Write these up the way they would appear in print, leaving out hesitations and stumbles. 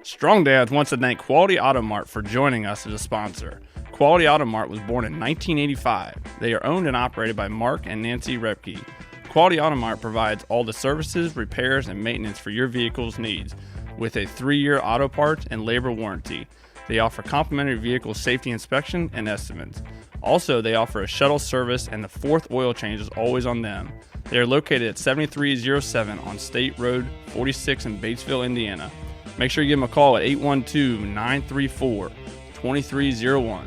Strong Dads wants to thank Quality Auto Mart for joining us as a sponsor. Quality Auto Mart was born in 1985. They are owned and operated by Mark and Nancy Repke. Quality Auto Mart provides all the services, repairs, and maintenance for your vehicle's needs with a 3-year auto parts and labor warranty. They offer complimentary vehicle safety inspection and estimates. Also, they offer a shuttle service, and the 4th oil change is always on them. They are located at 7307 on State Road 46 in Batesville, Indiana. Make sure you give them a call at 812-934-2301.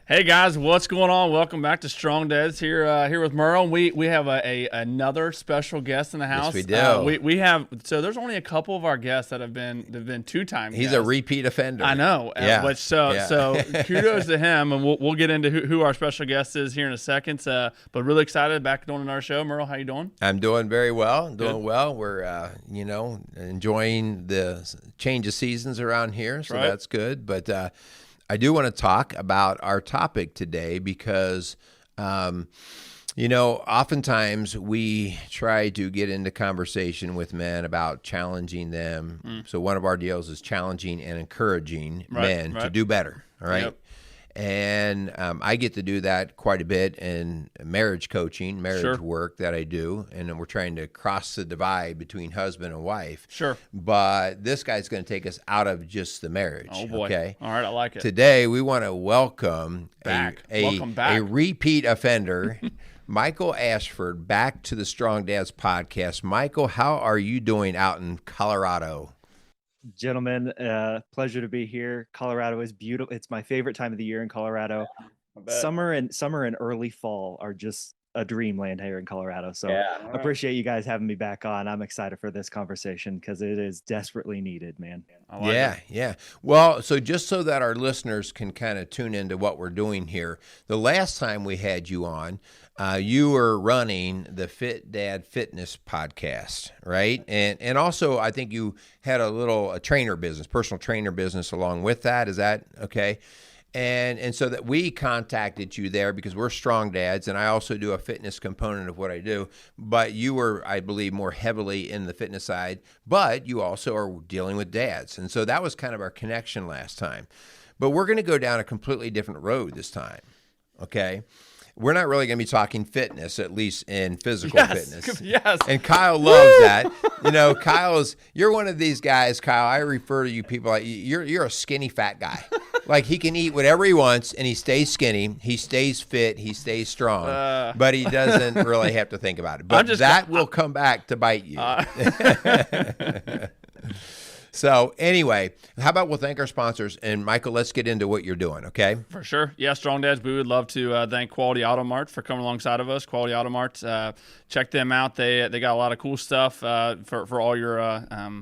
Hey guys, what's going on? Welcome back to Strong Dads here with Merle. We have another special guest in the house. Yes, we do. We have, so there's only a couple of our guests that have been 2-time He's guests. A repeat offender. I know. Yeah. But so kudos to him, and we'll get into who our special guest is here in a second. But really excited back on our show. Merle, how you doing? I'm doing very well. Good. We're enjoying the change of seasons around here, so Right. that's good. But I do want to talk about our topic today because, oftentimes we try to get into conversation with men about challenging them. So one of our deals is challenging and encouraging men to do better. All right. Yep. And I get to do that quite a bit in marriage coaching, marriage work that I do. And then we're trying to cross the divide between husband and wife. Sure. But this guy's going to take us out of just the marriage. Oh, boy. Okay. All right, I like it. Today, we want to welcome Welcome back. a repeat offender, Michael Ashford, back to the Strong Dads podcast. Michael, how are you doing out in Colorado? Gentlemen, pleasure to be here. Colorado is beautiful. It's my favorite time of the year in Colorado. Summer and early fall are just a dreamland here in Colorado. So appreciate you guys having me back on. I'm excited for this conversation because it is desperately needed, man. I like it. Yeah. Well, so just so that our listeners can kind of tune into what we're doing here, the last time we had you on, you were running the Fit Dad Fitness podcast, right? And also, I think you had a trainer business, personal trainer business along with that. Is that okay? And so that we contacted you there because we're Strong Dads, and I also do a fitness component of what I do. But you were, I believe, more heavily in the fitness side, but you also are dealing with dads. And so that was kind of our connection last time. But we're going to go down a completely different road this time, okay? We're not really going to be talking fitness, at least in physical fitness. Yes. And Kyle loves that. You're one of these guys, Kyle. I refer to you people like you're a skinny fat guy. Like he can eat whatever he wants and he stays skinny, he stays fit, he stays strong, but he doesn't really have to think about it. But that will come back to bite you. So anyway, how about we'll thank our sponsors, and Michael, let's get into what you're doing, okay? For sure. Yeah, Strong Dads, we would love to thank Quality Auto Mart for coming alongside of us. Quality Auto Mart, check them out. They got a lot of cool stuff for all your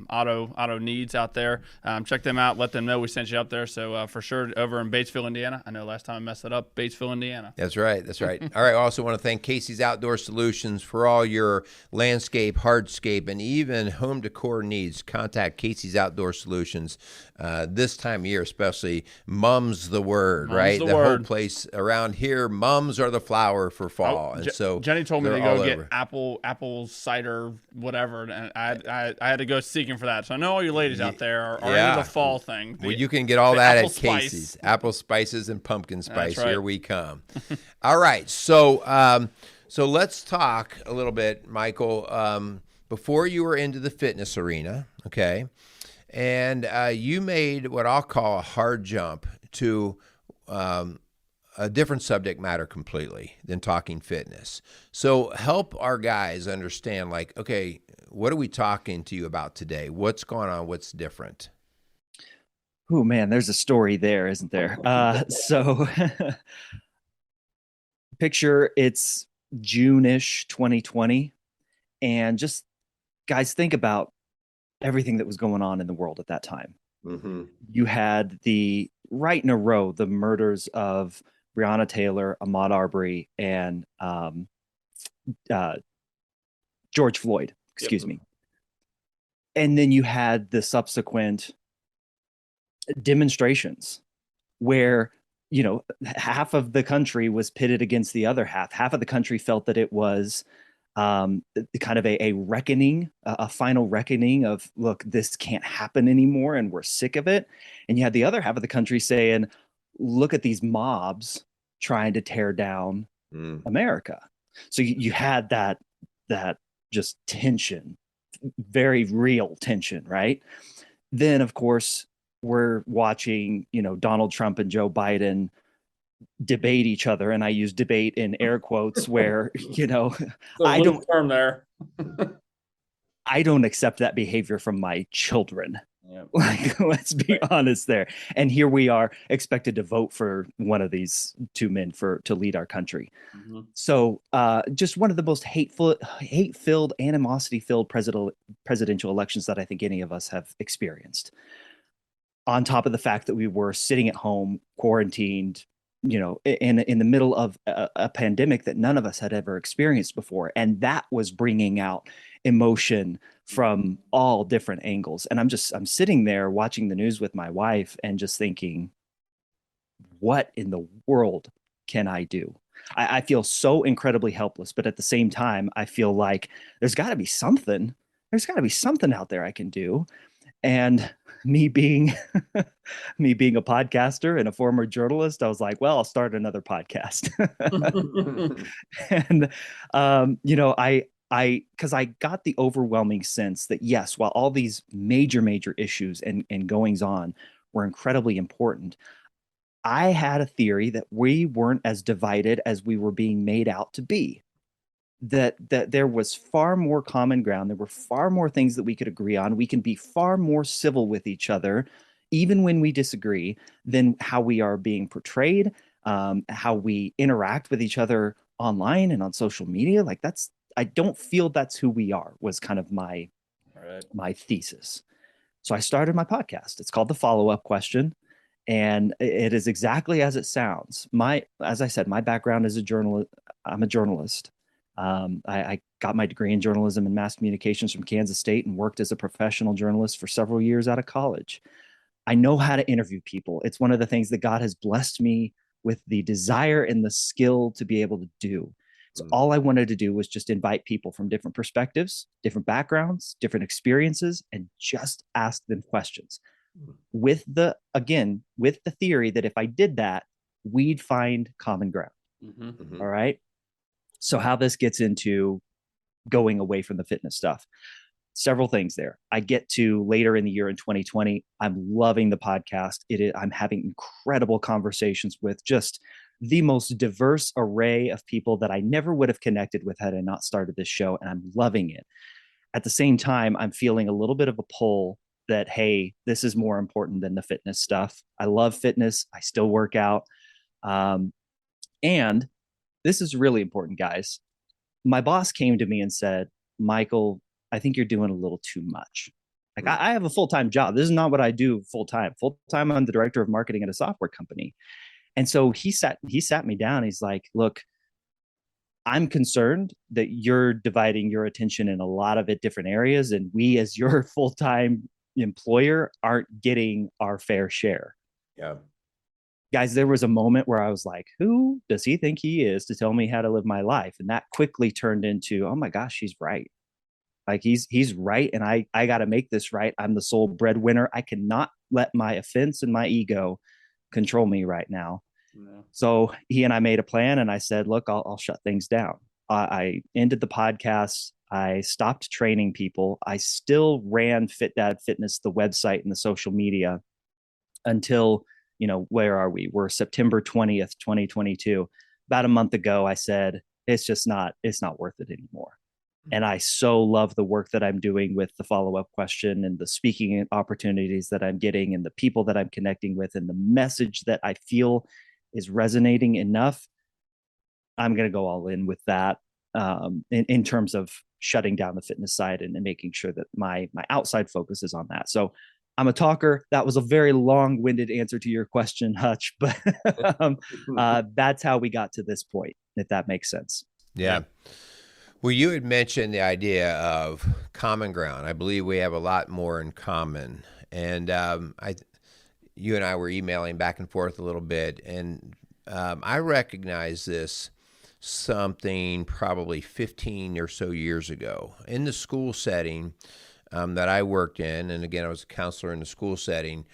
auto needs out there. Check them out. Let them know we sent you up there. So for sure, over in Batesville, Indiana. I know last time I messed it up, Batesville, Indiana. That's right. All right, I also want to thank Casey's Outdoor Solutions for all your landscape, hardscape, and even home decor needs. Contact Casey's Outdoor Solutions. This time of year especially, mum's the word, right? The whole place around here, mums are the flower for fall. And so Jenny told me to go get apple cider, whatever, and I had to go seeking for that. So I know all you ladies out there are into the fall thing. Well, you can get all that at spice. Casey's. Apple spices and pumpkin spice. Right. Here we come. All right. So let's talk a little bit, Michael. Before you were into the fitness arena, okay, and you made what I'll call a hard jump to a different subject matter completely than talking fitness. So help our guys understand, like, okay, what are we talking to you about today? What's going on? What's different? Oh man, there's a story there, isn't there? So picture it's June-ish 2020, and just guys, think about everything that was going on in the world at that time. Mm-hmm. You had right in a row, the murders of Breonna Taylor, Ahmaud Arbery, and George Floyd, excuse me. And then you had the subsequent demonstrations where, half of the country was pitted against the other half. Half of the country felt that it was kind of a reckoning, a final reckoning of, look, this can't happen anymore and we're sick of it. And you had the other half of the country saying, look at these mobs trying to tear down America. So you had that just tension, very real tension, right? Then, of course, we're watching, Donald Trump and Joe Biden debate each other, and I use debate in air quotes, where I don't term there. I don't accept that behavior from my children. Yep. Like, let's be honest there. And here we are expected to vote for one of these two men to lead our country. Mm-hmm. So just one of the most hate-filled, animosity-filled presidential elections that I think any of us have experienced. On top of the fact that we were sitting at home, quarantined, in the middle of a pandemic that none of us had ever experienced before. And that was bringing out emotion from all different angles. And I'm sitting there watching the news with my wife and just thinking, what in the world can I do? I feel so incredibly helpless, but at the same time, I feel like there's got to be something out there I can do. And me being a podcaster and a former journalist, I was like, well, I'll start another podcast. And because I got the overwhelming sense that, yes, while all these major issues and goings on were incredibly important, I had a theory that we weren't as divided as we were being made out to be. That there was far more common ground. There were far more things that we could agree on. We can be far more civil with each other, even when we disagree, than how we are being portrayed, how we interact with each other online and on social media. Like, I don't feel that's who we are, was kind of my thesis. So I started my podcast. It's called The Follow-Up Question. And it is exactly as it sounds. As I said, my background is I'm a journalist. I got my degree in journalism and mass communications from Kansas State and worked as a professional journalist for several years out of college. I know how to interview people. It's one of the things that God has blessed me with the desire and the skill to be able to do. So all I wanted to do was just invite people from different perspectives, different backgrounds, different experiences, and just ask them questions with the theory that if I did that, we'd find common ground. Mm-hmm. All right. So how this gets into going away from the fitness stuff, several things there. I get to later in the year in 2020. I'm loving the podcast. I'm having incredible conversations with just the most diverse array of people that I never would have connected with had I not started this show. And I'm loving it. At the same time, I'm feeling a little bit of a pull that, hey, this is more important than the fitness stuff. I love fitness. I still work out. And this is really important, guys. My boss came to me and said, Michael, I think you're doing a little too much. Like, I have a full-time job. This is not what I do full-time. Full-time, I'm the director of marketing at a software company. And so he sat me down. He's like, look, I'm concerned that you're dividing your attention in a lot of different areas. And we, as your full-time employer, aren't getting our fair share. Yeah. Guys, there was a moment where I was like, who does he think he is to tell me how to live my life? And that quickly turned into, oh my gosh, he's right. Like, he's right. And I got to make this right. I'm the sole breadwinner. I cannot let my offense and my ego control me right now. No. So he and I made a plan, and I said, look, I'll shut things down. I ended the podcast. I stopped training people. I still ran Fit Dad Fitness, the website and the social media, until, where are we? We're September 20th, 2022. About a month ago, I said, it's not worth it anymore. And I so love the work that I'm doing with the follow-up question and the speaking opportunities that I'm getting and the people that I'm connecting with and the message that I feel is resonating enough. I'm going to go all in with that in terms of shutting down the fitness side and making sure that my outside focus is on that. So I'm a talker. That was a very long-winded answer to your question, Hutch, but that's how we got to this point, if that makes sense. Yeah. Well, you had mentioned the idea of common ground. I believe we have a lot more in common. And you and I were emailing back and forth a little bit, and I recognize this something probably 15 or so years ago in the school setting that I worked in. And again, I was a counselor in the school setting.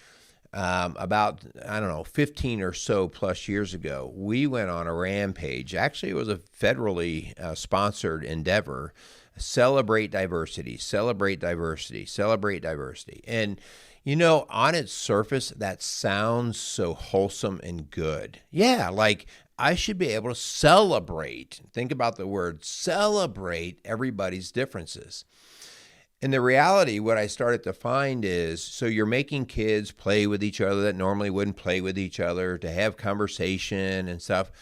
About, I don't know, 15 or so plus years ago, we went on a rampage. Actually, it was a federally sponsored endeavor. Celebrate diversity, celebrate diversity, celebrate diversity. And, you know, on its surface, that sounds so wholesome and good. Yeah, like I should be able to celebrate. Think about the word celebrate everybody's differences. And the reality, what I started to find is, so you're making kids play with each other that normally wouldn't play with each other, to have conversation and stuff.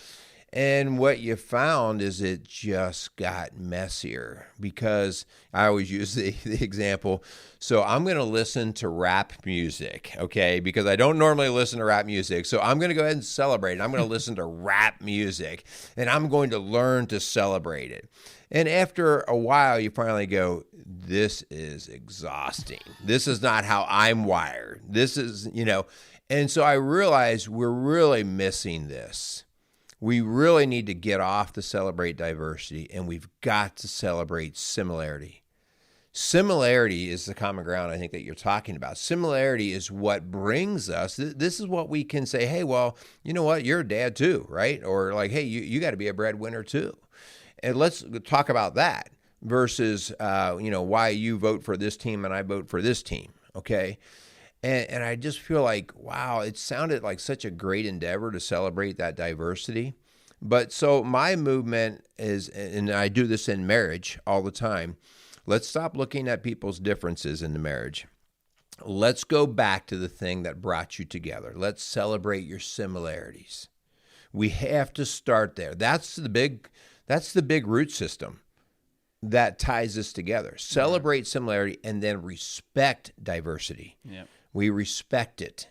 And what you found is it just got messier, because I always use the example. So I'm going to listen to rap music, okay, because I don't normally listen to rap music. So I'm going to go ahead and celebrate it. I'm going to listen to rap music, and I'm going to learn to celebrate it. And after a while, you finally go, this is exhausting. This is not how I'm wired. This is, you know, and so I realized we're really missing this. We really need to get off the celebrate diversity, and we've got to celebrate similarity. Similarity is the common ground, I think, that you're talking about. Similarity is what brings us. This is what we can say, hey, well, you know what? You're a dad too, right? Or like, hey, you got to be a breadwinner too. And let's talk about that versus, why you vote for this team and I vote for this team, okay? And I just feel like, wow, it sounded like such a great endeavor to celebrate that diversity. But so my movement is, and I do this in marriage all the time, let's stop looking at people's differences in the marriage. Let's go back to the thing that brought you together. Let's celebrate your similarities. We have to start there. That's the big root system that ties us together. Celebrate similarity and then respect diversity. Yep. We respect it.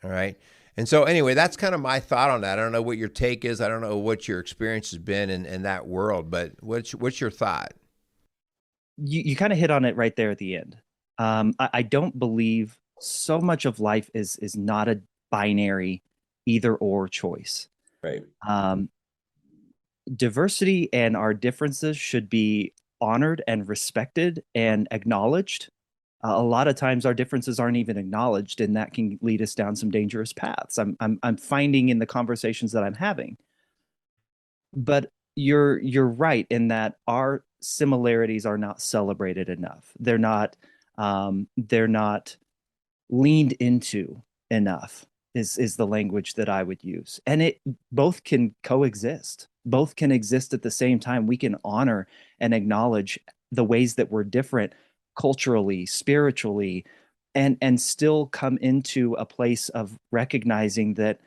All right. And so anyway, that's kind of my thought on that. I don't know what your take is. I don't know what your experience has been in that world, but what's your thought? You kind of hit on it right there at the end. I don't believe so much of life is not a binary either or choice. Right. Diversity and our differences should be honored and respected and acknowledged. A lot of times our differences aren't even acknowledged, and that can lead us down some dangerous paths. I'm finding in the conversations that I'm having. But you're right in that our similarities are not celebrated enough. They're not leaned into enough is the language that I would use. And it both can coexist. Both can exist at the same time. We can honor and acknowledge the ways that we're different culturally, spiritually, and still come into a place of recognizing that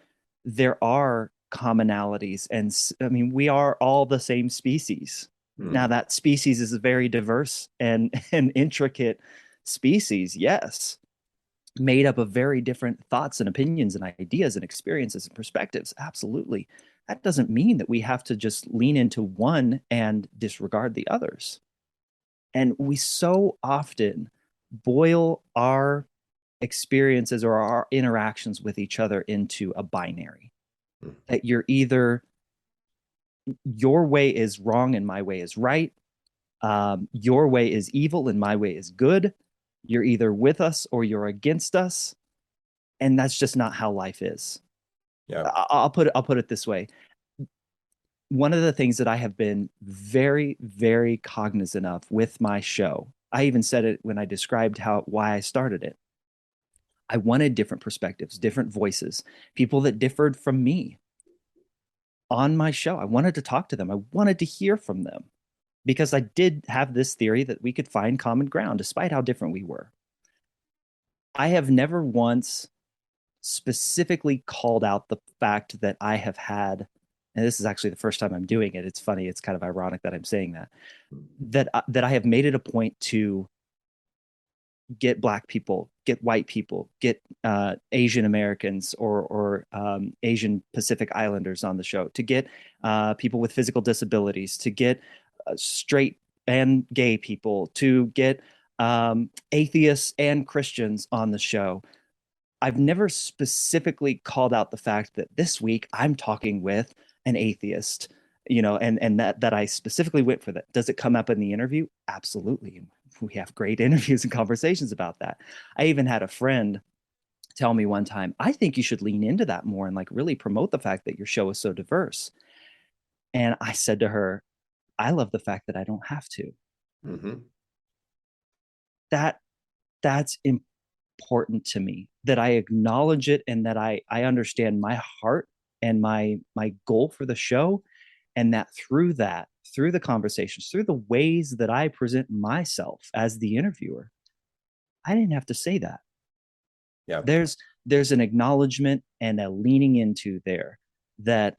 there are commonalities. And I mean, we are all the same species. Now that species is a very diverse and intricate species, yes, made up of very different thoughts and opinions and ideas and experiences and perspectives. Absolutely. That doesn't mean that we have to just lean into one and disregard the others. And we so often boil our experiences or our interactions with each other into a binary. That you're either, your way is wrong and my way is right. Your way is evil and my way is good. You're either with us or you're against us. And that's just not how life is. Yeah. I'll put it this way. One of the things that I have been very, very cognizant of with my show, I even said it when I described why I started it. I wanted different perspectives, different voices, people that differed from me on my show. I wanted to talk to them. I wanted to hear from them because I did have this theory that we could find common ground despite how different we were. I have never once specifically called out the fact that I have had, and this is actually the first time I'm doing it. It's funny. It's kind of ironic that I'm saying that I have made it a point to get Black people, get white people, get Asian Americans or Asian Pacific Islanders on the show, to get people with physical disabilities, to get straight and gay people, to get atheists and Christians on the show. I've never specifically called out the fact that this week I'm talking with an atheist and that I specifically went for that. Does it come up in the interview? Absolutely. We have great interviews and conversations about that. I even had a friend tell me one time, I think you should lean into that more and like really promote the fact that your show is so diverse. And I said to her, I love the fact that I don't have to. Mm-hmm. That's important to me, that I acknowledge it and that I understand my heart and my goal for the show, and that through the conversations, through the ways that I present myself as the interviewer, I didn't have to say that. Yeah. There's an acknowledgement and a leaning into there that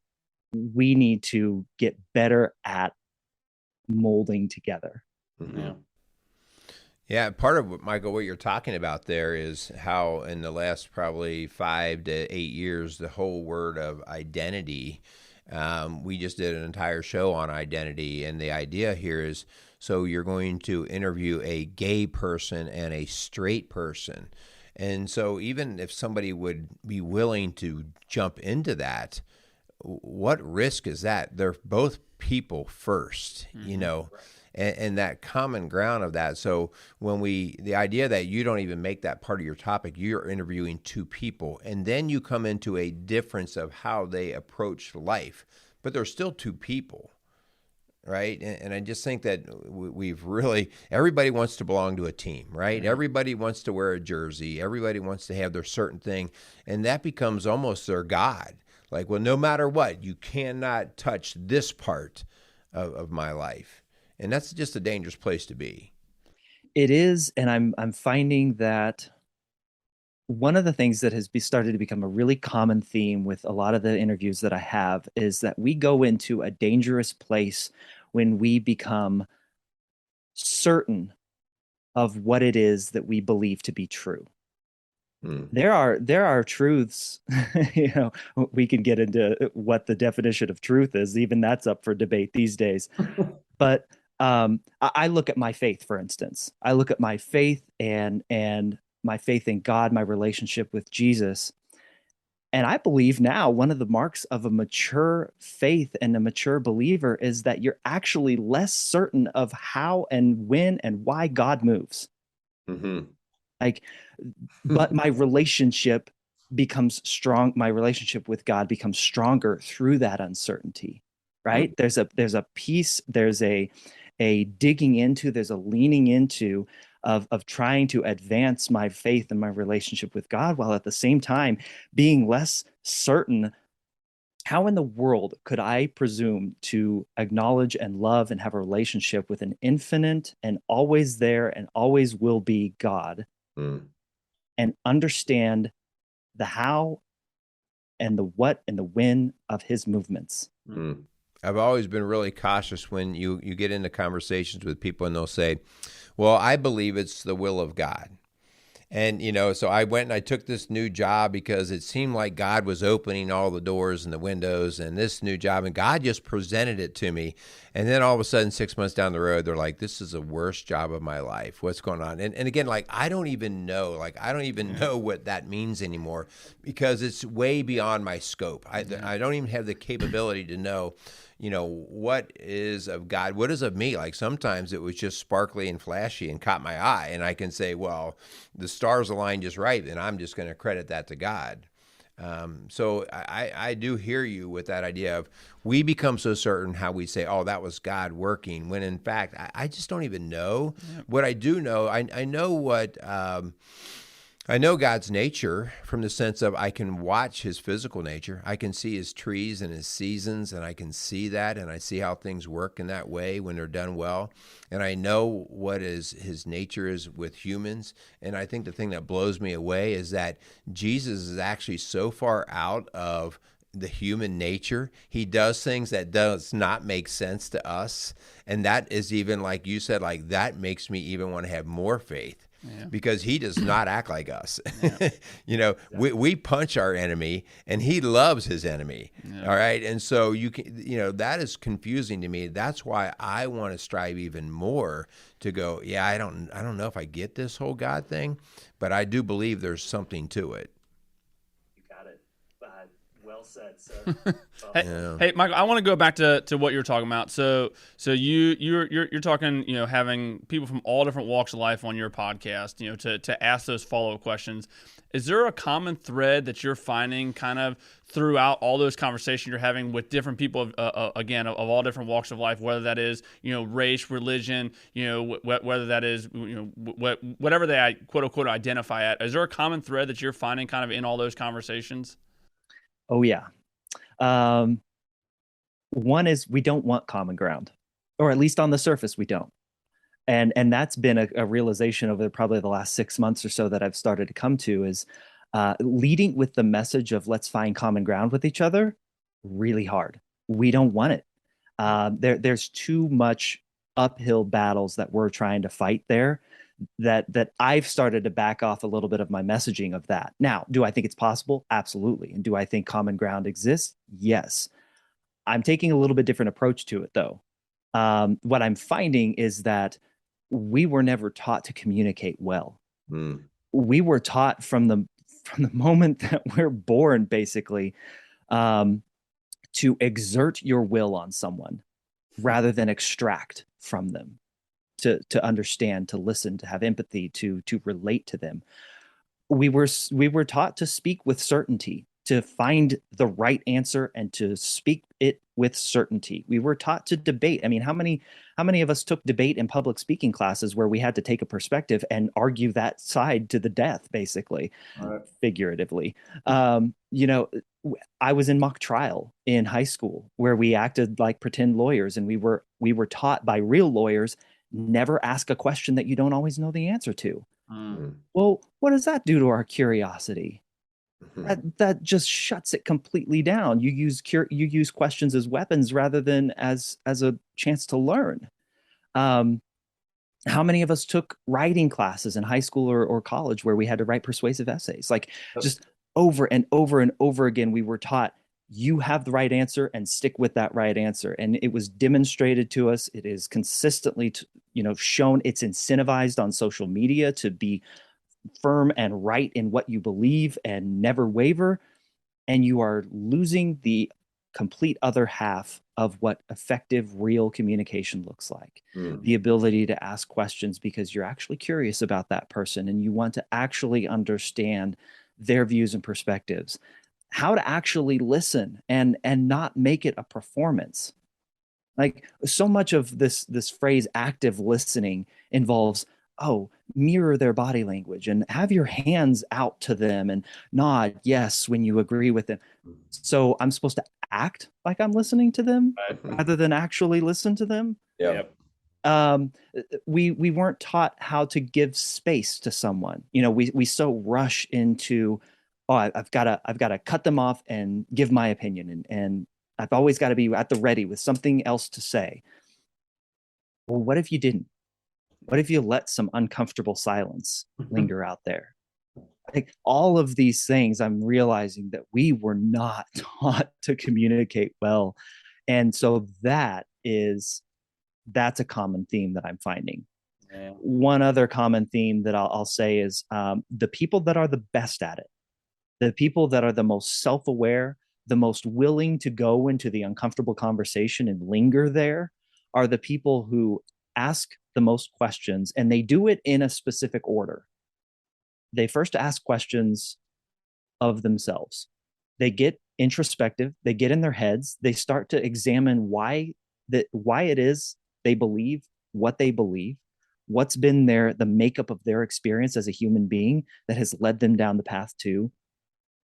we need to get better at molding together. Mm-hmm. Yeah. Yeah, part of what, Michael, what you're talking about there is how in the last probably 5 to 8 years, the whole word of identity, we just did an entire show on identity. And the idea here is, so you're going to interview a gay person and a straight person. And so even if somebody would be willing to jump into that, what risk is that? They're both people first, right. And that common ground of that. So when the idea that you don't even make that part of your topic, you're interviewing two people, and then you come into a difference of how they approach life, but they're still two people, right? And I just think that we've really, everybody wants to belong to a team, right? Mm-hmm. Everybody wants to wear a jersey. Everybody wants to have their certain thing, and that becomes almost their God. Like, well, no matter what, you cannot touch this part of my life. And that's just a dangerous place to be. It is, and I'm finding that one of the things that has started to become a really common theme with a lot of the interviews that I have is that we go into a dangerous place when we become certain of what it is that we believe to be true. There are truths, we can get into what the definition of truth is. Even that's up for debate these days. But I look at my faith, for instance. I look at my faith and my faith in God, my relationship with Jesus. And I believe now one of the marks of a mature faith and a mature believer is that you're actually less certain of how and when and why God moves. Mm-hmm. But my relationship becomes strong. My relationship with God becomes stronger through that uncertainty, right? Mm-hmm. There's a peace, there's a digging into, there's a leaning into of trying to advance my faith and my relationship with God, while at the same time being less certain. How in the world could I presume to acknowledge and love and have a relationship with an infinite and always there and always will be God? And understand the how and the what and the when of his movements. I've always been really cautious when you get into conversations with people and they'll say, well, I believe it's the will of God. And, so I went and I took this new job because it seemed like God was opening all the doors and the windows and this new job, and God just presented it to me. And then all of a sudden, 6 months down the road, they're like, this is the worst job of my life. What's going on? And again, I don't even know. I don't even know what that means anymore because it's way beyond my scope. I don't even have the capability to know, what is of God, what is of me? Sometimes it was just sparkly and flashy and caught my eye, and I can say, well, the stars aligned just right, and I'm just going to credit that to God. So I do hear you with that idea of we become so certain how we say, oh, that was God working, when in fact, I just don't even know. Yep. What I do know, I know what... I know God's nature from the sense of I can watch his physical nature. I can see his trees and his seasons, and I can see that, and I see how things work in that way when they're done well. And I know what his nature is with humans. And I think the thing that blows me away is that Jesus is actually so far out of the human nature. He does things that does not make sense to us. And that is even, like you said, that makes me even want to have more faith. Yeah. Because he does not act like us. Yeah. We punch our enemy, and he loves his enemy. Yeah. All right. And so that is confusing to me. That's why I want to strive even more to go, I don't know if I get this whole God thing, but I do believe there's something to it. You got it. Well said. Hey, Michael, I want to go back to what you're talking about. So you're talking, having people from all different walks of life on your podcast, to ask those follow-up questions. Is there a common thread that you're finding kind of throughout all those conversations you're having with different people, again, of all different walks of life, whether that is, race, religion, whether that is, whatever they quote unquote identify at? Is there a common thread that you're finding kind of in all those conversations? Oh yeah. One is we don't want common ground, or at least on the surface we don't. And that's been a realization over probably the last 6 months or so that I've started to come to is leading with the message of let's find common ground with each other, really hard. We don't want it. There's too much uphill battles that we're trying to fight there that I've started to back off a little bit of my messaging of that. Now, do I think it's possible? Absolutely. And do I think common ground exists? Yes. I'm taking a little bit different approach to it though. What I'm finding is that we were never taught to communicate well. We were taught from the moment that we're born, basically, to exert your will on someone rather than extract from them, to understand, to listen, to have empathy, to relate to them. We were taught to speak with certainty, to find the right answer and to speak it with certainty. We were taught to debate. I mean, how many of us took debate in public speaking classes where we had to take a perspective and argue that side to the death, basically, figuratively? I was in mock trial in high school where we acted like pretend lawyers, and we were taught by real lawyers, never ask a question that you don't always know the answer to. Well, what does that do to our curiosity? That just shuts it completely down. You use questions as weapons rather than as a chance to learn. How many of us took writing classes in high school or college where we had to write persuasive essays? Like, just over and over and over again, we were taught you have the right answer and stick with that right answer. And it was demonstrated to us. It is consistently, shown. It's incentivized on social media to be firm and right in what you believe and never waver. And you are losing the complete other half of what effective, real communication looks like. The ability to ask questions because you're actually curious about that person and you want to actually understand their views and perspectives. How to actually listen and not make it a performance. Like, so much of this phrase active listening involves, mirror their body language and have your hands out to them and nod yes when you agree with them. So I'm supposed to act like I'm listening to them rather than actually listen to them. Yep. We weren't taught how to give space to someone. We so rush into, I've got to cut them off and give my opinion, and I've always got to be at the ready with something else to say. Well, what if you didn't? What if you let some uncomfortable silence linger out there? Like, all of these things, I'm realizing that we were not taught to communicate well. And so that's a common theme that I'm finding. Yeah. One other common theme that I'll say is the people that are the best at it, the people that are the most self-aware, the most willing to go into the uncomfortable conversation and linger there, are the people who ask the most questions, and they do it in a specific order. They first ask questions of themselves. They get introspective, they get in their heads, they start to examine why it is they believe what they believe, what's been the makeup of their experience as a human being that has led them down the path to,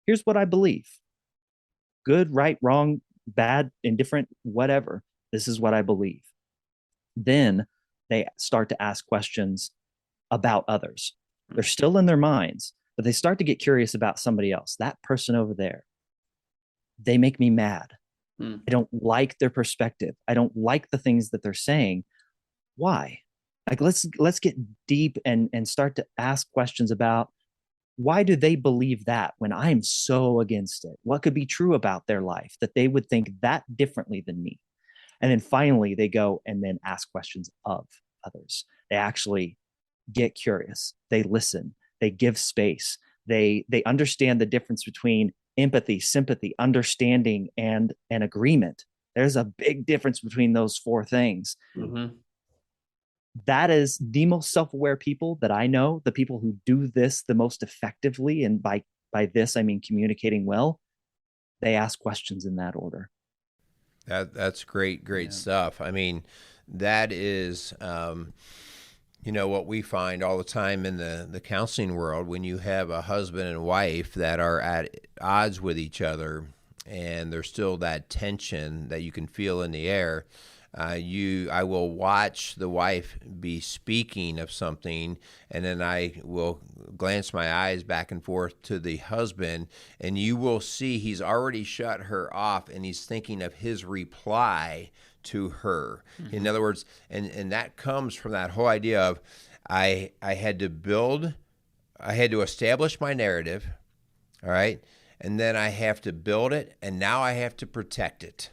here's what I believe. Good, right, wrong, bad, indifferent, whatever. This is what I believe. Then they start to ask questions about others. They're still in their minds, but they start to get curious about somebody else. That person over there, they make me mad. I don't like their perspective. I don't like the things that they're saying. Why? Like, let's get deep and start to ask questions about, why do they believe that when I'm so against it? What could be true about their life that they would think that differently than me? And then finally, they go and then ask questions of others. They actually get curious. They listen. They give space. They understand the difference between empathy, sympathy, understanding, and an agreement. There's a big difference between those four things. Mm-hmm. That is the most self-aware people that I know, the people who do this the most effectively. And by this, I mean communicating well. They ask questions in that order. That's great stuff. I mean, that is, what we find all the time in the counseling world when you have a husband and wife that are at odds with each other and there's still that tension that you can feel in the air. I will watch the wife be speaking of something, and then I will glance my eyes back and forth to the husband, and you will see he's already shut her off, and he's thinking of his reply to her. Mm-hmm. In other words, and that comes from that whole idea of I had to establish my narrative, all right, and then I have to build it, and now I have to protect it.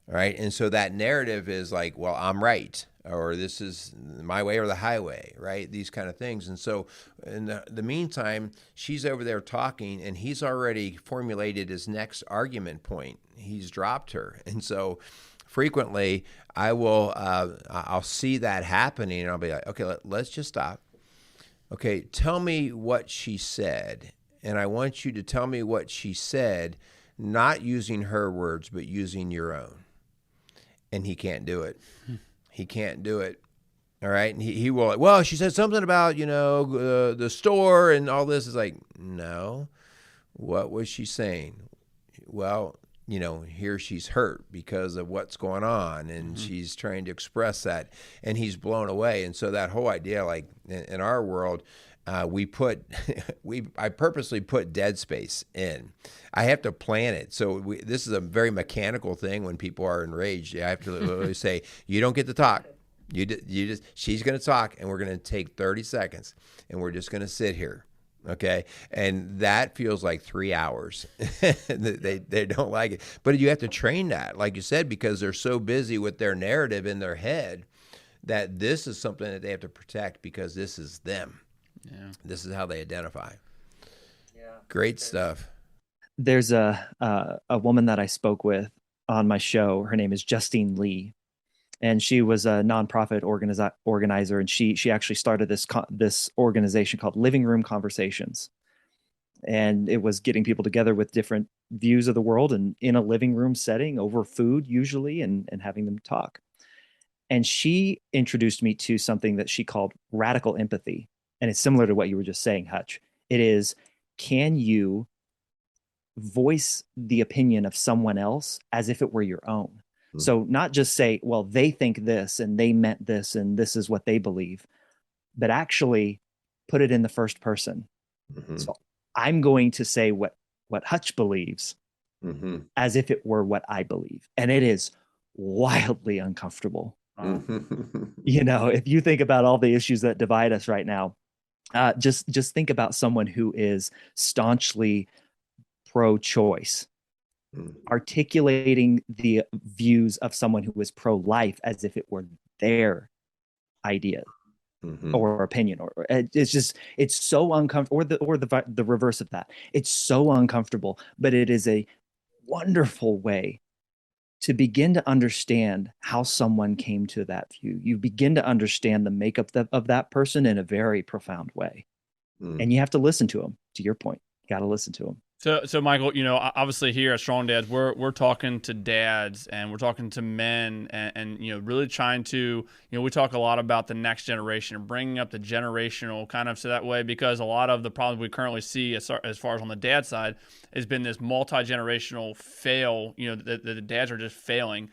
Right. And so that narrative is like, well, I'm right, or this is my way or the highway. Right. These kind of things. And so in the meantime, she's over there talking and he's already formulated his next argument point. He's dropped her. And so frequently I'll see that happening and I'll be like, okay, let's just stop. Okay. Tell me what she said. And I want you to tell me what she said, not using her words, but using your own. And he can't do it. He can't do it. All right. And he will, well, she said something about, the store and all this. Is like, no. What was she saying? Well, here she's hurt because of what's going on. And she's trying to express that. And he's blown away. And so that whole idea, like in our world, I purposely put dead space in. I have to plan it. So this is a very mechanical thing when people are enraged. I have to literally say, you don't get to talk. She's going to talk and we're going to take 30 seconds and we're just going to sit here. Okay. And that feels like 3 hours. They don't like it, but you have to train that, like you said, because they're so busy with their narrative in their head that this is something that they have to protect because this is them. Yeah. This is how they identify. Yeah. Great stuff. There's a woman that I spoke with on my show. Her name is Justine Lee, and she was a nonprofit organizer, and she actually started this organization called Living Room Conversations, and it was getting people together with different views of the world and in a living room setting over food usually, and having them talk. And she introduced me to something that she called radical empathy. And it's similar to what you were just saying, Hutch. It is, can you voice the opinion of someone else as if it were your own? Mm-hmm. So not just say, well, they think this and they meant this and this is what they believe, but actually put it in the first person. Mm-hmm. So I'm going to say what Hutch believes as if it were what I believe. And it is wildly uncomfortable. If you think about all the issues that divide us right now, just think about someone who is staunchly pro-choice, articulating the views of someone who is pro-life as if it were their idea or opinion, or it's so uncomfortable, or the reverse of that. It's so uncomfortable, but it is a wonderful way to begin to understand how someone came to that view. You begin to understand the makeup of that person in a very profound way. And you have to listen to them. To your point, you got to listen to them. So Michael, obviously here at Strong Dads, we're talking to dads and we're talking to men and really trying to, we talk a lot about the next generation and bringing up the generational kind of so that way, because a lot of the problems we currently see as far as on the dad side has been this multi-generational fail, the dads are just failing.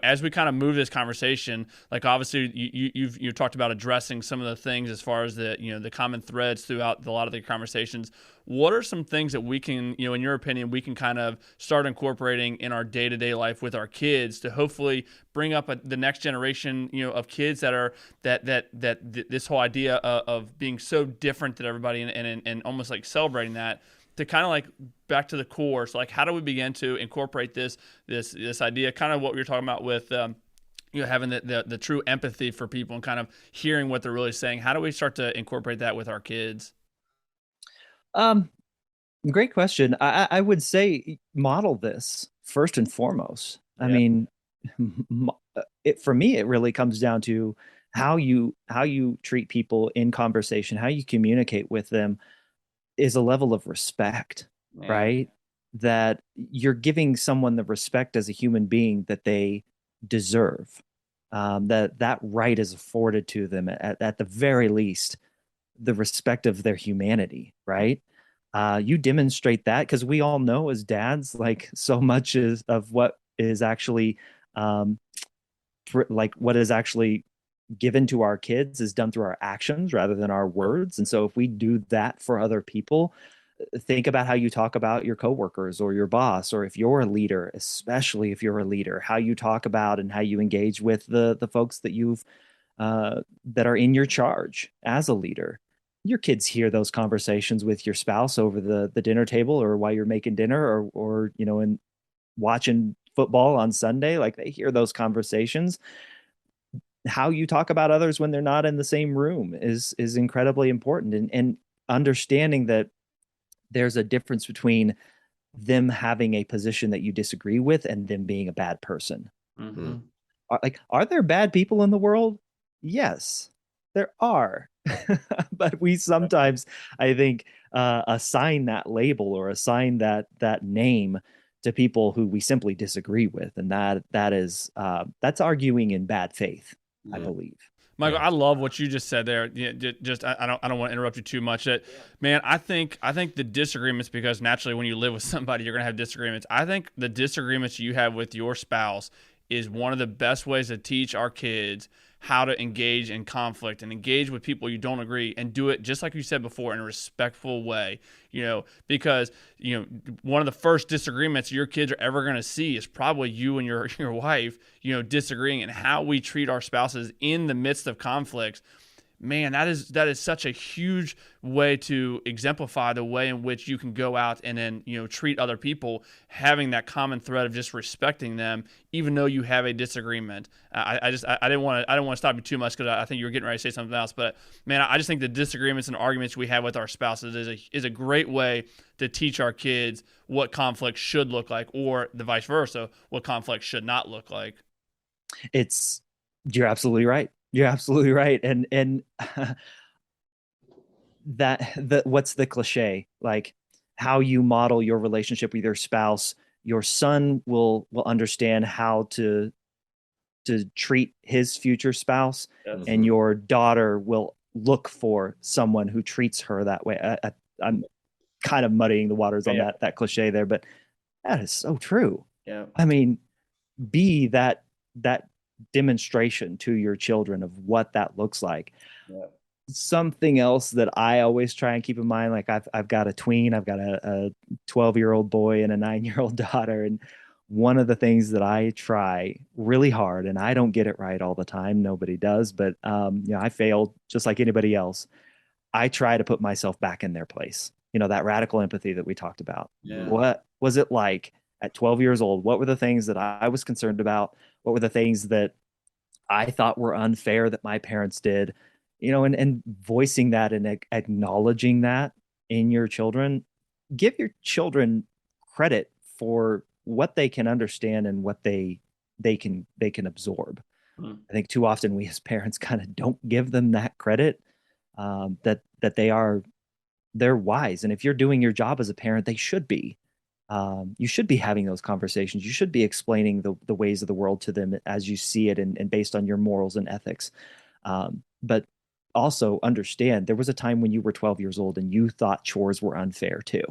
As we kind of move this conversation, like obviously you've talked about addressing some of the things as far as the common threads throughout a lot of the conversations. What are some things that we can, in your opinion, we can kind of start incorporating in our day-to-day life with our kids to hopefully bring up the next generation, of kids that are that this whole idea of being so different than everybody and almost like celebrating that, to kind of like back to the core. So like, how do we begin to incorporate this idea, kind of what we were talking about with, having the true empathy for people and kind of hearing what they're really saying? How do we start to incorporate that with our kids? Great question. I would say model this first and foremost. I mean, for me, it really comes down to how you treat people in conversation, how you communicate with them is a level of respect, right? That you're giving someone the respect as a human being that they deserve. That right is afforded to them at the very least, the respect of their humanity, right? You demonstrate that because we all know as dads, like so much of what is actually um, like what is actually given to our kids is done through our actions rather than our words. And so if we do that for other people, think about how you talk about your coworkers or your boss, or if you're a leader, especially if you're a leader, how you talk about and how you engage with the folks that you've that are in your charge as a leader. Your kids hear those conversations with your spouse over the dinner table or while you're making dinner or and watching football on Sunday. Like they hear those conversations. How you talk about others when they're not in the same room is incredibly important, and understanding that there's a difference between them having a position that you disagree with and them being a bad person. Mm-hmm. Are there bad people in the world? Yes, there are. But we sometimes, I think, assign that label or assign that name to people who we simply disagree with, and that's arguing in bad faith, I believe. Michael, I love what you just said there. Just I don't want to interrupt you too much. Man, I think the disagreements, because naturally when you live with somebody, you're gonna have disagreements. I think the disagreements you have with your spouse is one of the best ways to teach our kids how to engage in conflict and engage with people you don't agree, and do it just like you said before in a respectful way. Because one of the first disagreements your kids are ever going to see is probably you and your wife disagreeing, and how we treat our spouses in the midst of conflicts. Man, that is such a huge way to exemplify the way in which you can go out and then treat other people, having that common thread of just respecting them, even though you have a disagreement. I didn't want to stop you too much because I think you were getting ready to say something else. But man, I just think the disagreements and arguments we have with our spouses is a great way to teach our kids what conflict should look like, or the vice versa, what conflict should not look like. You're absolutely right. You're absolutely right. And what's the cliche? Like how you model your relationship with your spouse, your son will understand how to treat his future spouse, and your daughter will look for someone who treats her that way. I'm kind of muddying the waters on that cliche there, but that is so true. Yeah. I mean, be that demonstration to your children of what that looks like. Yeah. Something else that I always try and keep in mind, like I've got a tween, I've got a 12-year-old boy and a 9-year-old daughter, and one of the things that I try really hard, and I don't get it right all the time, nobody does, but I fail just like anybody else. I try to put myself back in their place. That radical empathy that we talked about. Yeah. What was it like at 12 years old? What were the things that I was concerned about? What were the things that I thought were unfair that my parents did? And voicing that and acknowledging that in your children. Give your children credit for what they can understand and what they can absorb. I think too often we as parents kind of don't give them that credit, that they're wise. And if you're doing your job as a parent, they should be. You should be having those conversations. You should be explaining the ways of the world to them as you see it, and based on your morals and ethics. But also understand there was a time when you were 12 years old and you thought chores were unfair too.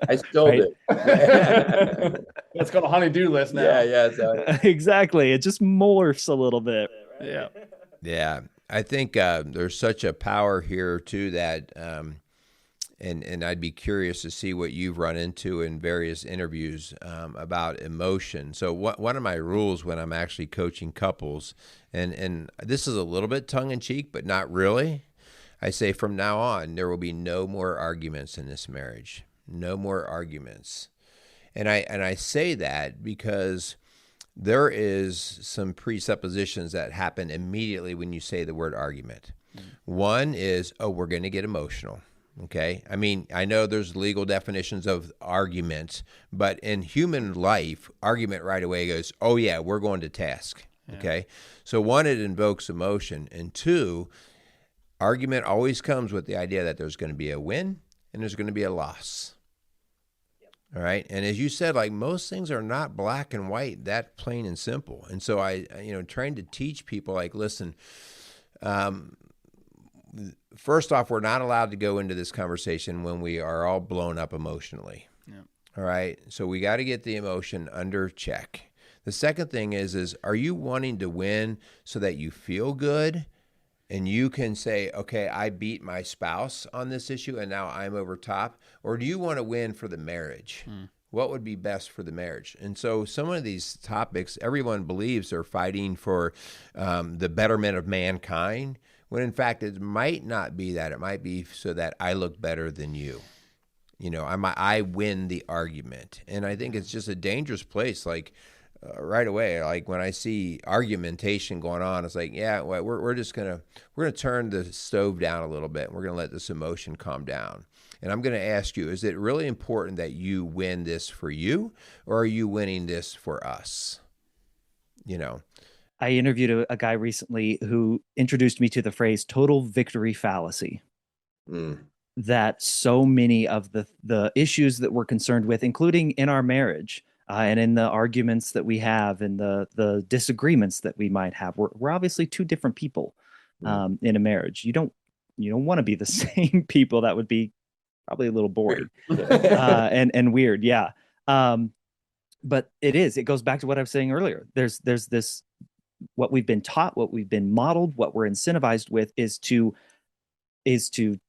I still do. That's called a honey-do list now. Yeah. Exactly. It just morphs a little bit. Yeah. Yeah. I think there's such a power here too that and I'd be curious to see what you've run into in various interviews about emotion. So one of my rules when I'm actually coaching couples, and this is a little bit tongue-in-cheek, but not really, I say from now on, there will be no more arguments in this marriage. No more arguments. And I say that because there is some presuppositions that happen immediately when you say the word argument. One is, we're going to get emotional. Okay. I mean, I know there's legal definitions of arguments, but in human life, argument right away goes, oh, yeah, we're going to task. Yeah. Okay. So one, it invokes emotion. And two, argument always comes with the idea that there's going to be a win and there's going to be a loss. Yep. All right. And as you said, like most things are not black and white, that plain and simple. And so trying to teach people like, listen, first off, we're not allowed to go into this conversation when we are all blown up emotionally. Yeah. All right. So we got to get the emotion under check. The second thing is are you wanting to win so that you feel good and you can say, okay, I beat my spouse on this issue and now I'm over top? Or do you want to win for the marriage? What would be best for the marriage? And so some of these topics, everyone believes they're fighting for the betterment of mankind, when in fact it might not be that. It might be so that I look better than you. I win the argument. And I think it's just a dangerous place. Like right away, like when I see argumentation going on, it's like, yeah, well, we're gonna turn the stove down a little bit. And we're gonna let this emotion calm down. And I'm going to ask you, is it really important that you win this for you, or are you winning this for us? I interviewed a guy recently who introduced me to the phrase total victory fallacy. That so many of the issues that we're concerned with, including in our marriage and in the arguments that we have and the disagreements that we might have, we're obviously two different people in a marriage. You don't want to be the same people. That would be probably a little boring and weird. Yeah. But it goes back to what I was saying earlier. There's this, what we've been taught, what we've been modeled, what we're incentivized with is to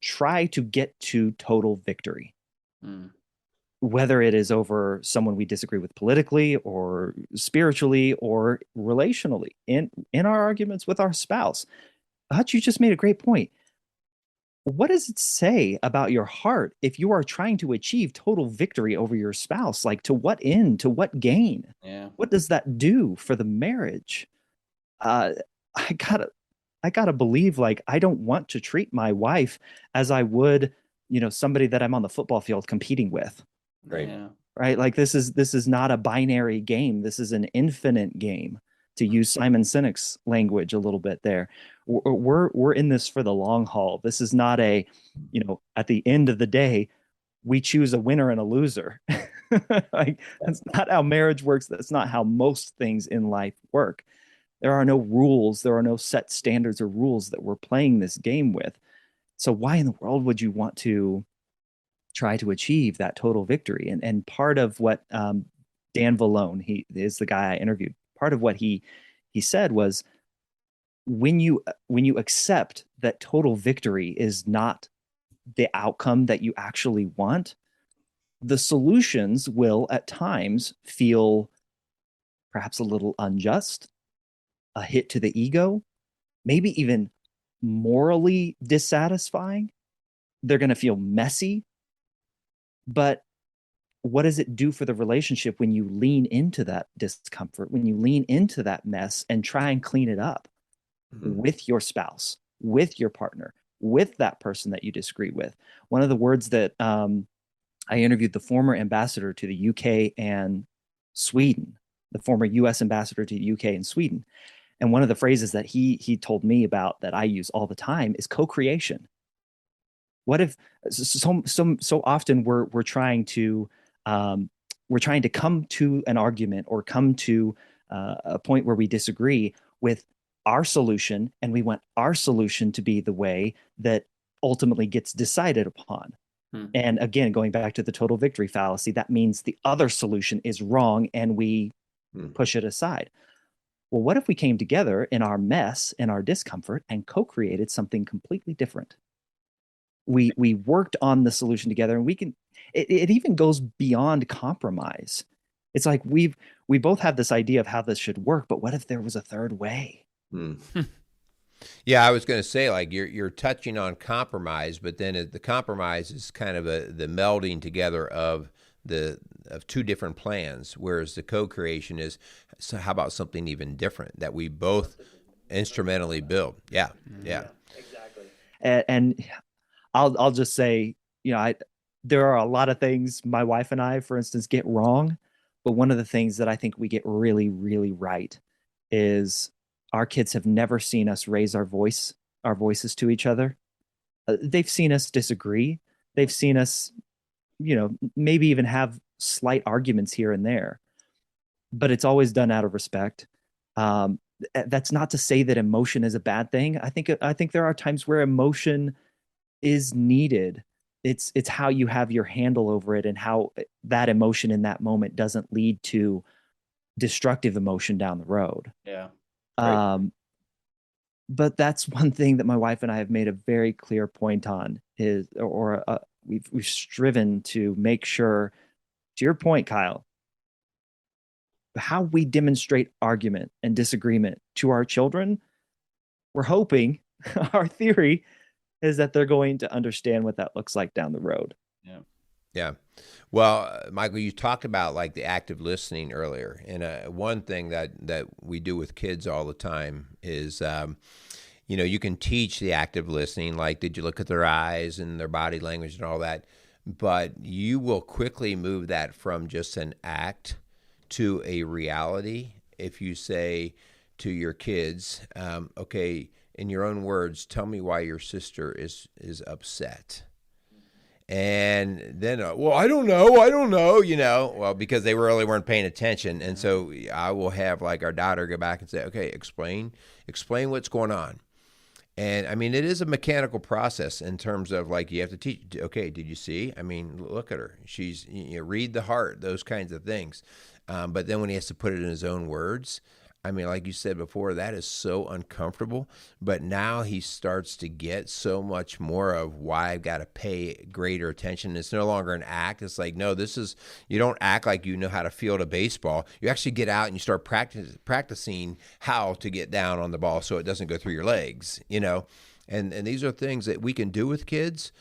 try to get to total victory. Whether it is over someone we disagree with politically or spiritually or relationally in our arguments with our spouse. Hutch, you just made a great point. What does it say about your heart if you are trying to achieve total victory over your spouse? Like, to what end? To what gain? Yeah. What does that do for the marriage? I gotta believe, like, I don't want to treat my wife as I would, somebody that I'm on the football field competing with. Right. Yeah. Right. Like this is not a binary game. This is an infinite game, to use Simon Sinek's language a little bit there. We're in this for the long haul. This is not at the end of the day, we choose a winner and a loser. Like, that's not how marriage works. That's not how most things in life work. There are no rules. There are no set standards or rules that we're playing this game with. So why in the world would you want to try to achieve that total victory? And part of what Dan Vallone, he is the guy I interviewed, part of what he said was, when you accept that total victory is not the outcome that you actually want, the solutions will at times feel perhaps a little unjust, a hit to the ego, maybe even morally dissatisfying. They're going to feel messy. But what does it do for the relationship when you lean into that discomfort, when you lean into that mess and try and clean it up with your spouse, with your partner, with that person that you disagree with? One of the words that I interviewed the former ambassador to the UK and Sweden, the former US ambassador to the UK and Sweden. And one of the phrases that he told me about that I use all the time is co-creation. What if so often we're trying to come to an argument or come to a point where we disagree with our solution, and we want our solution to be the way that ultimately gets decided upon. And again, going back to the total victory fallacy, that means the other solution is wrong and we push it aside. Well, what if we came together in our mess and our discomfort and co-created something completely different? We worked on the solution together, and we can. It even goes beyond compromise. It's like we both have this idea of how this should work, but what if there was a third way? Yeah, I was going to say, like, you're touching on compromise, but then the compromise is kind of the melding together of two different plans, whereas the co-creation is, so how about something even different that we both instrumentally build? Yeah, yeah, exactly. And I'll just say, there are a lot of things my wife and I, for instance, get wrong, but one of the things that I think we get really, really right is our kids have never seen us raise our voices to each other. They've seen us disagree. They've seen us, maybe even have slight arguments here and there, but it's always done out of respect. That's not to say that emotion is a bad thing. I think there are times where emotion is needed. It's how you have your handle over it and how that emotion in that moment doesn't lead to destructive emotion down the road. Yeah. Right. But that's one thing that my wife and I have made a very clear point on we've striven to make sure, to your point, Kyle, how we demonstrate argument and disagreement to our children. We're hoping, our theory is that they're going to understand what that looks like down the road. Yeah. Yeah. Well, Michael, you talked about like the active listening earlier. And one thing that we do with kids all the time is, you can teach the active listening, like did you look at their eyes and their body language and all that, but you will quickly move that from just an act to a reality if you say to your kids, okay, in your own words, tell me why your sister is upset. And then, well, I don't know, well, because they really weren't paying attention. And so I will have like our daughter go back and say, okay, explain what's going on. And I mean, it is a mechanical process in terms of like, you have to teach, okay, did you see? I mean, look at her. She's, read the heart, those kinds of things. But then when he has to put it in his own words, I mean, like you said before, that is so uncomfortable. But now he starts to get so much more of why I've got to pay greater attention. It's no longer an act. It's like, no, you don't act like you know how to field a baseball. You actually get out and you start practicing how to get down on the ball so it doesn't go through your legs, And these are things that we can do with kids,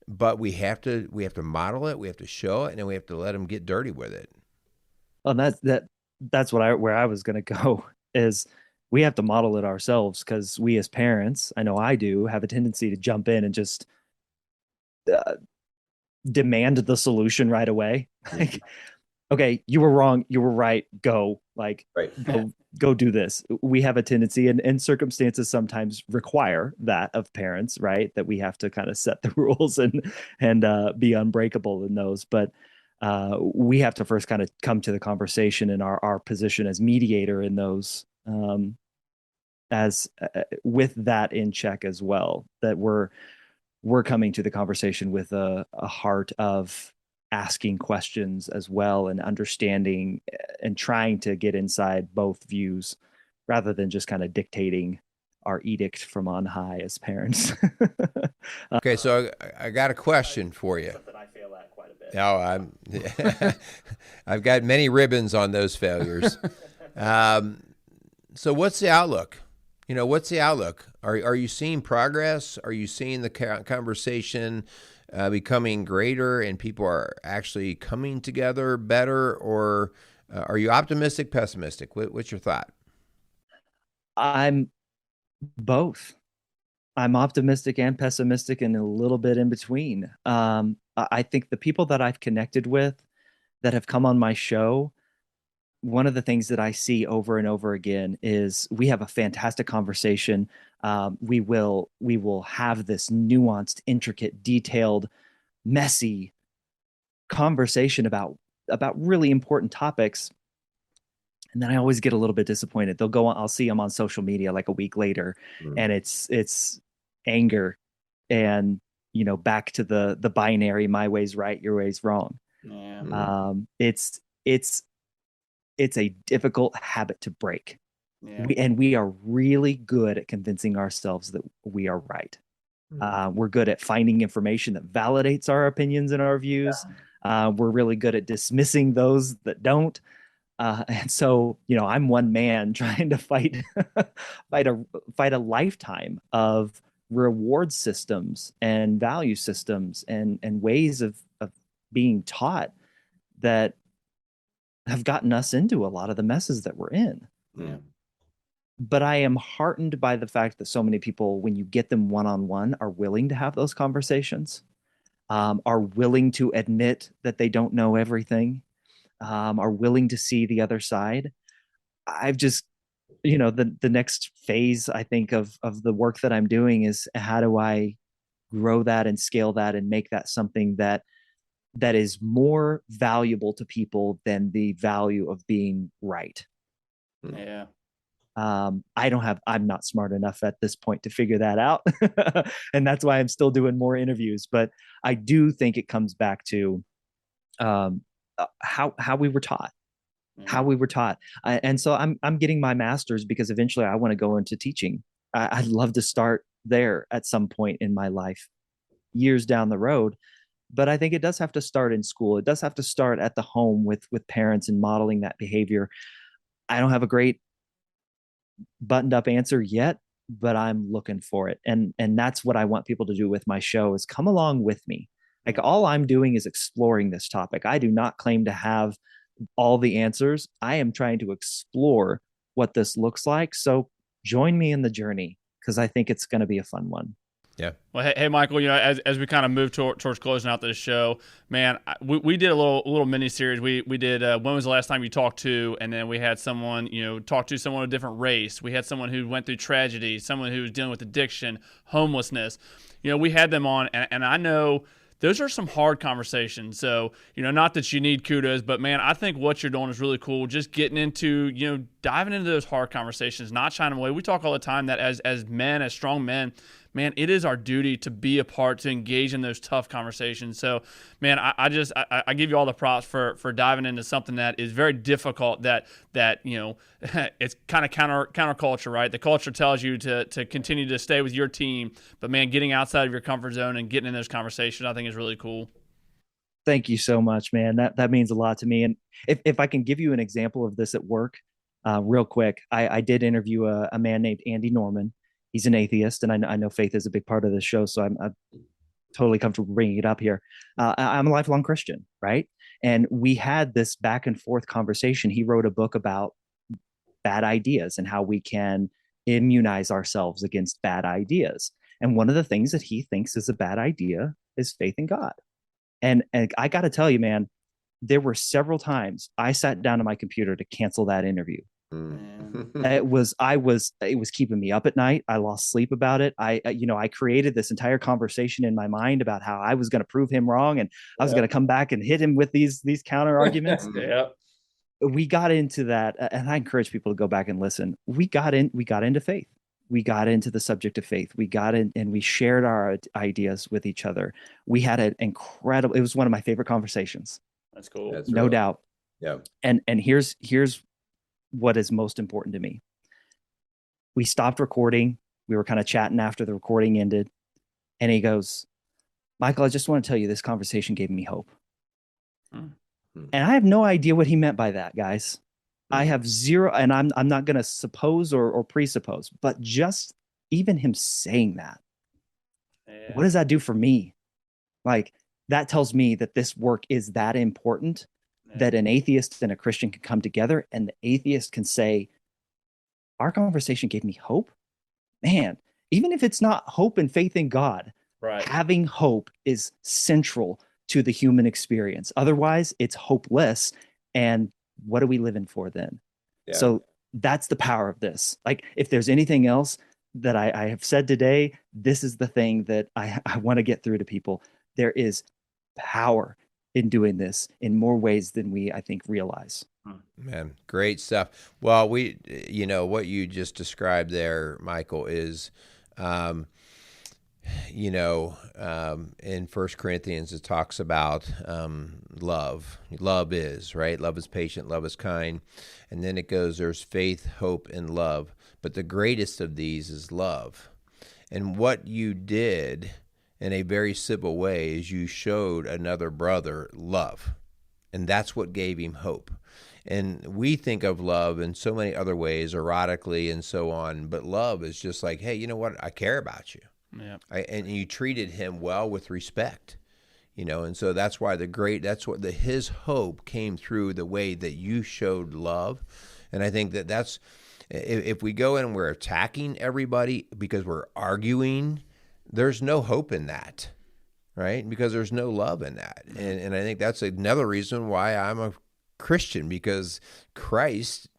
but we have to model it, we have to show it, and then we have to let them get dirty with it. Well, that's where I was going to go is we have to model it ourselves, because we as parents, I know I do, have a tendency to jump in and just demand the solution right away. Like, okay, you were wrong, you were right, go. Like, right. go do this. We have a tendency, and circumstances sometimes require that of parents, right? That we have to kind of set the rules and be unbreakable in those. But we have to first kind of come to the conversation in our position as mediator in those, as with that in check as well, that we're coming to the conversation with a heart of asking questions as well, and understanding and trying to get inside both views rather than just kind of dictating our edict from on high as parents. Okay, so I got a question for you. Something I fail at quite a bit. No, I've got many ribbons on those failures. So what's the outlook? What's the outlook? Are you seeing progress? Are you seeing the conversation becoming greater and people are actually coming together better? Or are you optimistic, pessimistic? What's your thought? I'm both. I'm optimistic and pessimistic and a little bit in between. I think the people that I've connected with that have come on my show, one of the things that I see over and over again is we have a fantastic conversation. We will have this nuanced, intricate, detailed, messy conversation about really important topics. And then I always get a little bit disappointed. They'll go on, I'll see them on social media like a week later, and it's anger and, back to the binary, my way's right, your way's wrong. Yeah. It's a difficult habit to break. Yeah. We are really good at convincing ourselves that we are right. We're good at finding information that validates our opinions and our views. We're really good at dismissing those that don't. And so, I'm one man trying to fight a lifetime of reward systems and value systems and ways of being taught that have gotten us into a lot of the messes that we're in. Yeah. But I am heartened by the fact that so many people, when you get them one-on-one, are willing to have those conversations. are willing to admit that they don't know everything, are willing to see the other side. I've just, the next phase, I think, of the work that I'm doing is how do I grow that and scale that and make that something that is more valuable to people than the value of being right. Yeah. I'm not smart enough at this point to figure that out. And that's why I'm still doing more interviews. But I do think it comes back to how we were taught. How we were taught. And so I'm getting my master's because eventually I want to go into teaching. I'd love to start there at some point in my life, years down the road. But I think it does have to start in school. It does have to start at the home with parents and modeling that behavior. I don't have a great buttoned up answer yet, but I'm looking for it. And that's what I want people to do with my show is come along with me. Like all I'm doing is exploring this topic. I do not claim to have all the answers. I am trying to explore what this looks like. So join me in the journey because I think it's going to be a fun one. Yeah. Well, hey, Michael. As we kind of move towards closing out this show, man, we did a little mini series. We did. When was the last time you talked to? And then we had someone, talk to someone of a different race. We had someone who went through tragedy, someone who was dealing with addiction, homelessness. We had them on, and I know those are some hard conversations. So, not that you need kudos, but man, I think what you're doing is really cool. Just getting into, diving into those hard conversations, not shying away. We talk all the time that as men, as strong men, man, it is our duty to be a part, to engage in those tough conversations. So, man, I give you all the props for diving into something that is very difficult. That it's kind of counterculture, right? The culture tells you to continue to stay with your team, but man, getting outside of your comfort zone and getting in those conversations, I think is really cool. Thank you so much, man. That means a lot to me. And if I can give you an example of this at work, real quick, I did interview a man named Andy Norman. He's an atheist, and I know faith is a big part of this show, so I'm totally comfortable bringing it up here. I'm a lifelong Christian, right? And we had this back and forth conversation. He wrote a book about bad ideas and how we can immunize ourselves against bad ideas. And one of the things that he thinks is a bad idea is faith in God. And I got to tell you, man, there were several times I sat down on my computer to cancel that interview. It was keeping me up at night. I lost sleep about it. I created this entire conversation in my mind about how I was going to prove him wrong, and I was going to come back and hit him with these counter arguments. Yeah. We got into that, and I encourage people to go back and listen. We got into faith. We got into the subject of faith. We got in and we shared our ideas with each other. We had an incredible. It was one of my favorite conversations. That's cool. That's no really, doubt. Yeah. And here's what is most important to me. We stopped recording. We were kind of chatting after the recording ended. And he goes, Michael, I just want to tell you this conversation gave me hope. Mm-hmm. And I have no idea what he meant by that, guys. Mm-hmm. I have zero, and I'm not going to suppose or presuppose, but just even him saying that, what does that do for me? Like, that tells me that this work is that important, that an atheist and a Christian can come together, and the atheist can say, our conversation gave me hope. Man, even if it's not hope and faith in God, right, having hope is central to the human experience. Otherwise, it's hopeless. And what are we living for then? Yeah. So that's the power of this. Like, if there's anything else that I have said today, this is the thing that I want to get through to people. There is power in doing this in more ways than we, I think, realize. Man, great stuff. Well, what you just described there, Michael, is, in 1 Corinthians, it talks about love. Love is, right? Love is patient, love is kind. And then it goes, there's faith, hope, and love. But the greatest of these is love. And what you did in a very simple way is you showed another brother love. And that's what gave him hope. And we think of love in so many other ways, erotically and so on. But love is just like, hey, you know what? I care about you. Yeah. And you treated him well with respect, and so that's why his hope came through the way that you showed love. And I think that's, if we go in and we're attacking everybody because we're arguing, there's no hope in that, right? Because there's no love in that. And I think that's another reason why I'm a Christian, because Christ,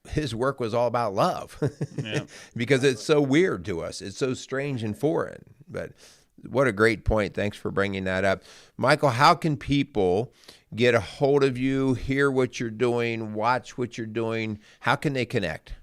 his work was all about love. Yeah. Because it's so weird to us. It's so strange and foreign. But what a great point. Thanks for bringing that up. Michael, how can people get a hold of you, hear what you're doing, watch what you're doing? How can they connect?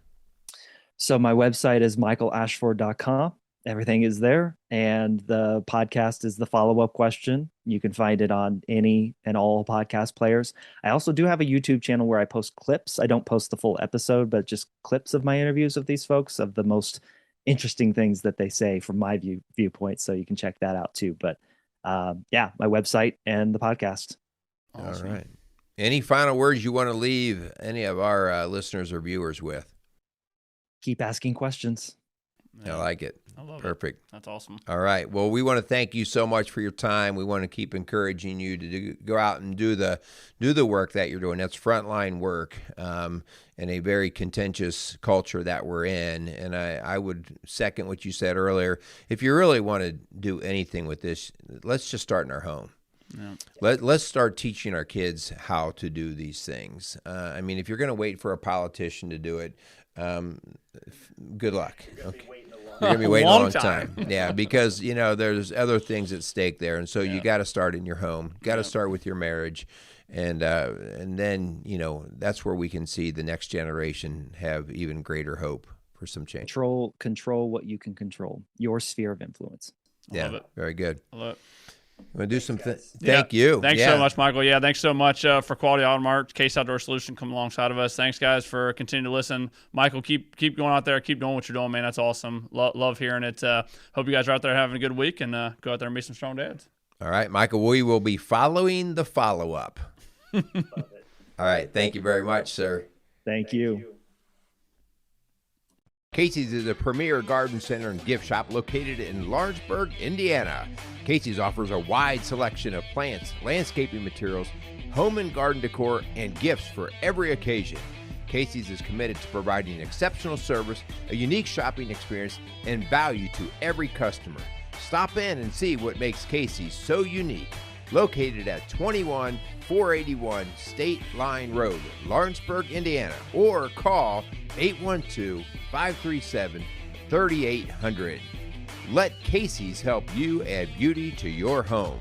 So my website is michaelashford.com. Everything is there. And the podcast is The Follow-Up Question. You can find it on any and all podcast players. I also do have a YouTube channel where I post clips. I don't post the full episode, but just clips of my interviews with these folks, of the most interesting things that they say from my viewpoint. So you can check that out too. But yeah, my website and the podcast. Awesome. All right. Any final words you want to leave any of our listeners or viewers with? Keep asking questions. Yeah. I like it. I love Perfect. it. That's awesome. All right. Well, we want to thank you so much for your time. We want to keep encouraging you to go out and do the work that you're doing. That's frontline work in a very contentious culture that we're in. And I would second what you said earlier. If you really want to do anything with this, let's just start in our home. Yeah. Let's start teaching our kids how to do these things. I mean, if you're going to wait for a politician to do it, good luck. Okay. You're going to be waiting a long time. Yeah, because, there's other things at stake there. And so you got to start in your home. Got to start with your marriage. And then, that's where we can see the next generation have even greater hope for some change. Control what you can control. Your sphere of influence. Yeah, love it. Very good. I love it. I'm going to do some Thank you. Thanks so much, Michael. Yeah, thanks so much for Quality Auto Mart, Case Outdoor Solution, come alongside of us. Thanks, guys, for continuing to listen. Michael, keep going out there. Keep doing what you're doing, man. That's awesome. Love hearing it. Hope you guys are out there having a good week, and go out there and be some strong dads. All right, Michael, we will be following the follow-up. All right. Thank you very much, sir. Thank you. Casey's is a premier garden center and gift shop located in Lawrenceburg, Indiana. Casey's offers a wide selection of plants, landscaping materials, home and garden decor, and gifts for every occasion. Casey's is committed to providing exceptional service, a unique shopping experience, and value to every customer. Stop in and see what makes Casey's so unique. Located at 21481 State Line Road, Lawrenceburg, Indiana, or call 812-537-3800. Let Casey's help you add beauty to your home.